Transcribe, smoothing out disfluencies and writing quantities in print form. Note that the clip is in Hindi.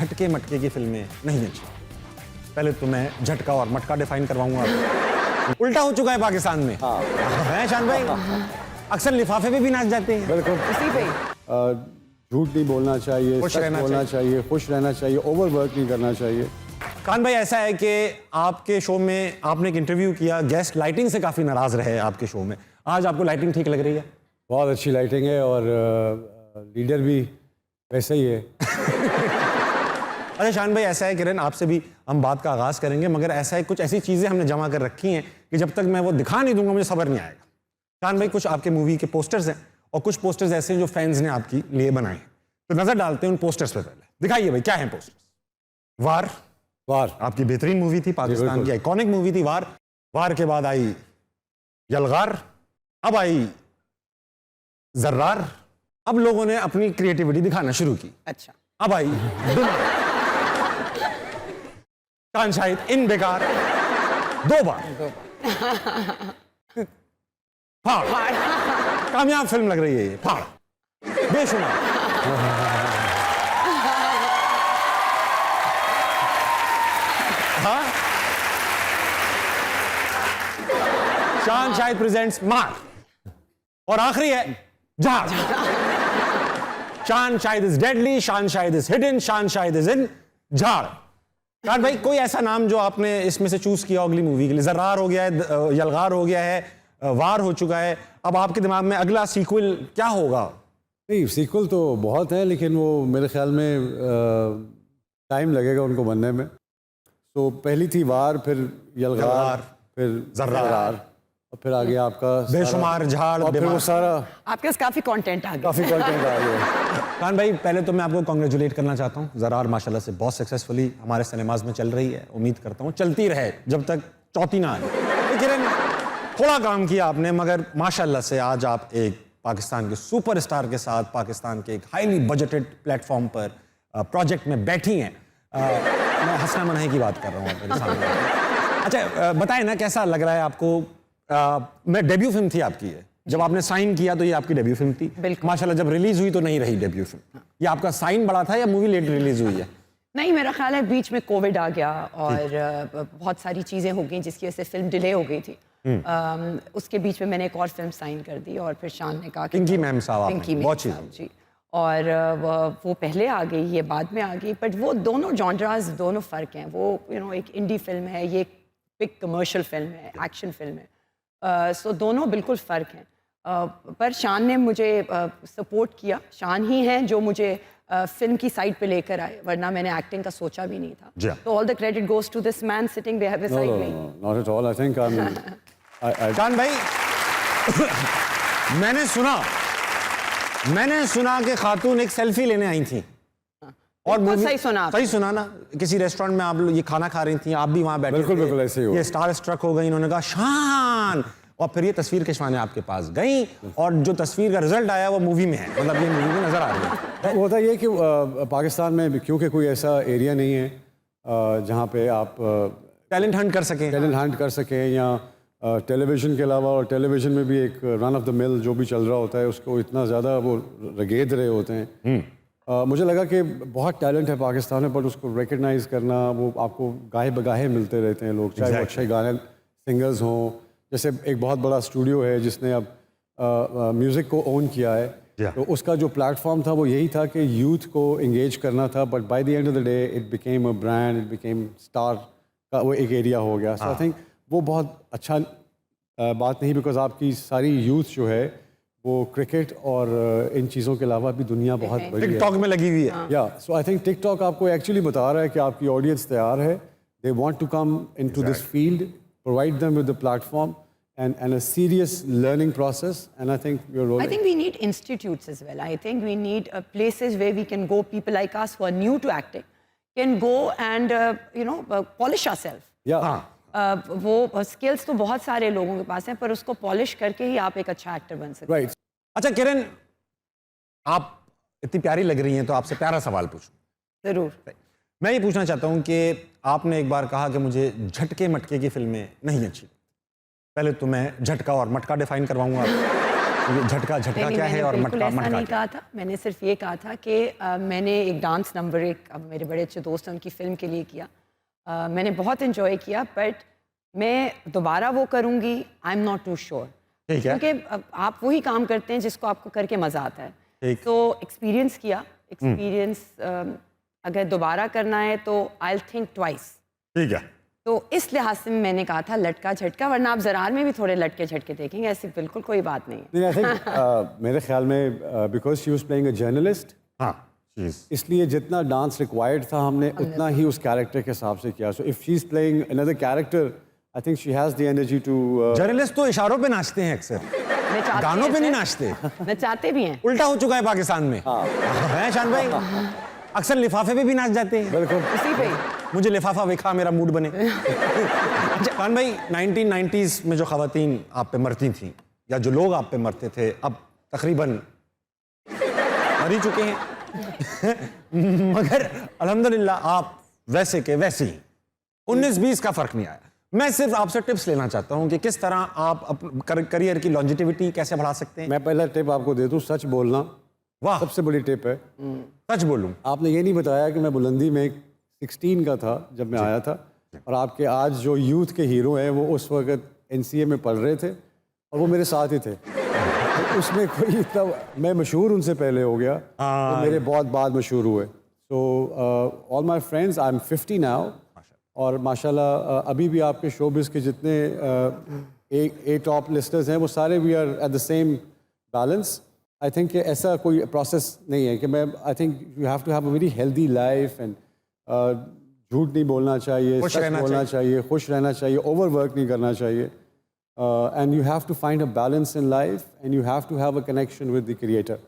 झटके मटके की फिल्में नहीं अच्छी। पहले तो मैं झटका और मटका डिफाइन करवाऊंगा आपको। उल्टा हो चुका है पाकिस्तान में। हैं शान भाई? अक्सर लिफाफे पे भी नाच जाते हैं। बिल्कुल उसी पे झूठ नहीं बोलना चाहिए, खुश सच रहना बोलना चाहिए, खुश रहना चाहिए, ओवरवर्क नहीं करना चाहिए। खान भाई, ऐसा है कि आपके शो में आपने एक इंटरव्यू किया, गेस्ट लाइटिंग से काफ़ी नाराज़ रहे आपके शो में। आज आपको लाइटिंग ठीक लग रही है? बहुत अच्छी लाइटिंग है और लीडर भी वैसे ही है। अच्छा शान भाई, ऐसा है किरण, आपसे भी हम बात का आगाज़ करेंगे, मगर ऐसा है कुछ ऐसी चीज़ें हमने जमा कर रखी हैं कि जब तक मैं वो दिखा नहीं दूंगा मुझे सब्र नहीं आएगा। शान भाई, कुछ आपके मूवी के पोस्टर्स हैं और कुछ पोस्टर्स ऐसे हैं जो फैंस ने आपकी लिए बनाए हैं, तो नज़र डालते हैं उन पोस्टर्स पर। पहले दिखाइए भाई, क्या है पोस्टर्स? वार आपकी बेहतरीन मूवी थी, पाकिस्तान की आइकॉनिक मूवी थी वार। वार के बाद आई यलगार, अब आई जर्रार। अब लोगों ने अपनी क्रिएटिविटी दिखाना शुरू की। अच्छा, अब आई कान शाहिद इन बेकार, 2 बार फाड़। कामयाब फिल्म लग रही है ये, फाड़ बेशुमार। हाँ, शान शाहिद प्रेजेंट्स मार, और आखिरी है झाड़। शान शाहिद इज डेडली, शान शाहिद इज हिडन, शान शाहिद इज इन झाड़। खान भाई, कोई ऐसा नाम जो आपने इसमें से चूज किया अगली मूवी के लिए? जर्रार हो गया है, यलगार हो गया है, वार हो चुका है, अब आपके दिमाग में अगला सीक्वल क्या होगा? नहीं, सीक्वल तो बहुत है, लेकिन वो मेरे ख्याल में टाइम लगेगा उनको बनने में। तो पहली थी वार, फिर यलगार, फिर जर्रार, और फिर आगे आपका बेशुमार झाड़, और फिर वो सारा आपके पास काफी कंटेंट आ गया। काफ़ी कंटेंट आ गया। खान भाई, पहले तो मैं आपको कॉन्ग्रेचुलेट करना चाहता हूँ। जर्रार माशाल्लाह से बहुत सक्सेसफुली हमारे सिनेमाज में चल रही है, उम्मीद करता हूँ चलती रहे जब तक चौथी ना आए। लेकिन थोड़ा काम किया आपने, मगर माशाल्लाह से आज आप एक पाकिस्तान के सुपरस्टार के साथ पाकिस्तान के एक हाईली बजटेड प्लेटफॉर्म पर प्रोजेक्ट में बैठी हैं। मैं हसना मनाही की बात कर रहा हूँ आपके सामने। अच्छा बताएं ना, कैसा लग रहा है आपको? मैं डेब्यू फिल्म थी आपकी है, जब आपने साइन किया तो ये आपकी डेब्यू फिल्म थी। माशाल्लाह जब रिलीज हुई तो नहीं रही डेब्यू फिल्म। ये आपका साइन बड़ा था या मूवी लेट रिलीज हुई है? नहीं, मेरा ख्याल है बीच में कोविड आ गया और बहुत सारी चीज़ें हो गई जिसकी वजह से फिल्म डिले हो गई थी। उसके बीच में मैंने एक और फिल्म साइन कर दी और फिर शान ने कहा कि पिंकी मैम साहब, पिंकी मैम बहुत साहब जी, और वो पहले आ गई, ये बाद में आ गई। बट वो दोनों जॉनरास, दोनों फ़र्क हैं। वो एक इंडी फिल्म है, ये एक बिग कमर्शियल फिल्म है, एक्शन फिल्म है। सो दोनों बिल्कुल फ़र्क हैं। पर शान ने मुझे सपोर्ट किया। शान ही हैं जो मुझे फिल्म की साइड पे लेकर आए, वरना मैंने एक्टिंग का सोचा भी नहीं था। तो all the credit goes to this man sitting beside me. Not at all, I think Shan भाई, मैंने सुना कि खातून एक सेल्फी लेने आई थी और सही सुना ना, किसी रेस्टोरेंट में आप लोग ये खाना खा रही थी, आप भी वहां बैठे बिल्कुल थे। बिल्कुल ऐसे ही हुआ। ये स्टार स्ट्रक हो गई, इन्होंने कहा शान, और फिर ये तस्वीर खिंचवाने आपके पास गई और जो तस्वीर का रिजल्ट आया वो मूवी में है, मतलब ये मूवी में नजर आ रही है। वो होता ये कि पाकिस्तान में क्योंकि कोई ऐसा एरिया नहीं है जहाँ पे आप टैलेंट हंट कर सकें, या टेलीविज़न के अलावा, और टेलीविज़न में भी एक रन ऑफ द मिल जो भी चल रहा होता है उसको इतना ज़्यादा वो रगेद रहे होते हैं। मुझे लगा कि बहुत टैलेंट है पाकिस्तान में, पर उसको रिकग्नाइज़ करना, वो आपको गाहे बगाहे मिलते रहते हैं लोग, चाहे वो अच्छे गाने सिंगर्स हों। जैसे एक बहुत बड़ा स्टूडियो है जिसने अब म्यूज़िक को ओन किया है, तो उसका जो प्लेटफॉर्म था वो यही था कि यूथ को इंगेज करना था, but by the end of the day it became a brand, it became star का वो एक एरिया हो गया। सो आई थिंक वो बहुत अच्छा बात नहीं, बिकॉज आपकी सारी यूथ जो है वो क्रिकेट और इन चीज़ों के अलावा भी दुनिया बहुत बड़ी है, टिकटॉक में लगी हुई है। या सो आई थिंक टिकटॉक आपको एक्चुअली बता रहा है कि आपकी ऑडियंस तैयार है, they want to come into this field, provide them with the platform and a serious learning process, and I think you're rolling. I think we need institutes as well. I think we need places where we can go, people like us who are new to acting can go and polish ourselves. Yeah. वो skills तो बहुत सारे लोगों के पास हैं, पर उसको polish करके ही आप एक अच्छा actor बन सकते हैं। Right. अच्छा किरण, आप इतनी प्यारी लग रही हैं तो आपसे प्यारा सवाल पूछूं। जरूर। मैं ये पूछना चाहता हूँ कि आपने एक बार कहा कि मुझे झटके मटके की फिल्में नहीं अच्छी। पहले तो मैं झटका और मटका डिफाइन करवाऊंगा आपको। ये झटका झटका नहीं, क्या है मैंने और बिल्कुल मटका ऐसा मटका नहीं क्या? कहा था। मैंने सिर्फ ये कहा था कि मैंने एक डांस नंबर अब मेरे बड़े अच्छे दोस्त हैं उनकी फ़िल्म के लिए किया। मैंने बहुत इन्जॉय किया, बट मैं दोबारा वो करूँगी, I am not too sure. ठीक है। क्योंकि आप वही काम करते हैं जिसको आपको करके मज़ा आता है। ठीक। तो एक्सपीरियंस किया, एक्सपीरियंस अगर दोबारा करना है तो आई विल थिंक ट्वाइस। ठीक है। तो इस लिहाज से मैंने कहा था लटका झटका, वरना आप ज़रार में भी थोड़े लटके झटके देखेंगे, ऐसी बिल्कुल कोई बात नहीं है। नहीं, आई थिंक मेरे ख्याल में because she was playing a journalist, हाँ चीज इसलिए जितना डांस रिक्वायर्ड था हमने उतना ही उस कैरेक्टर के हिसाब से किया। So if she is playing another character, I think she has the energy to journalist तो इशारों पे नाचते हैं अक्सर, नचाते गानों हैं पे नहीं सर, नाचते। नचाते भी हैं। उल्टा हो चुका है पाकिस्तान में, है शान भाई? अक्सर लिफाफे पे भी नाच जाते हैं। बिल्कुल। उसी पे ही। मुझे लिफाफा देखा मेरा मूड बने। खान भाई 1990s में जो खवातीन आप पे मरती थी या जो लोग आप पे मरते थे, अब तकरीबन मर ही चुके हैं। मगर अल्हम्दुलिल्लाह आप वैसे के वैसे ही, 19-20 का फर्क नहीं आया। मैं सिर्फ आपसे टिप्स लेना चाहता हूं कि किस तरह आप करियर की लॉन्जिटिविटी कैसे बढ़ा सकते हैं। मैं पहला टिप आपको दे दूं, सच बोलना वाह, सबसे बड़ी टिप है। सच बोलूं। आपने ये नहीं बताया कि मैं बुलंदी में 16 का था जब मैं आया था, और आपके आज जो यूथ के हीरो हैं वो उस वक्त NCA में पढ़ रहे थे और वो मेरे साथ ही थे। तो उसमें कोई इतना, मैं मशहूर उनसे पहले हो गया, तो मेरे बहुत बाद मशहूर हुए। So all my friends, I am 50 now, और माशाल्लाह अभी भी आपके शोबिस के जितने ए टॉप लिस्टर्स हैं वो सारे we are at the same balance. I think ऐसा कोई प्रोसेस नहीं है कि मैं, I think you have to have a very healthy life, and झूठ नहीं बोलना चाहिए, खुश सच रहना बोलना चाहिए, खुश रहना चाहिए, ओवर वर्क नहीं करना चाहिए, and you have to find a balance in life, and you have to have a connection with the creator.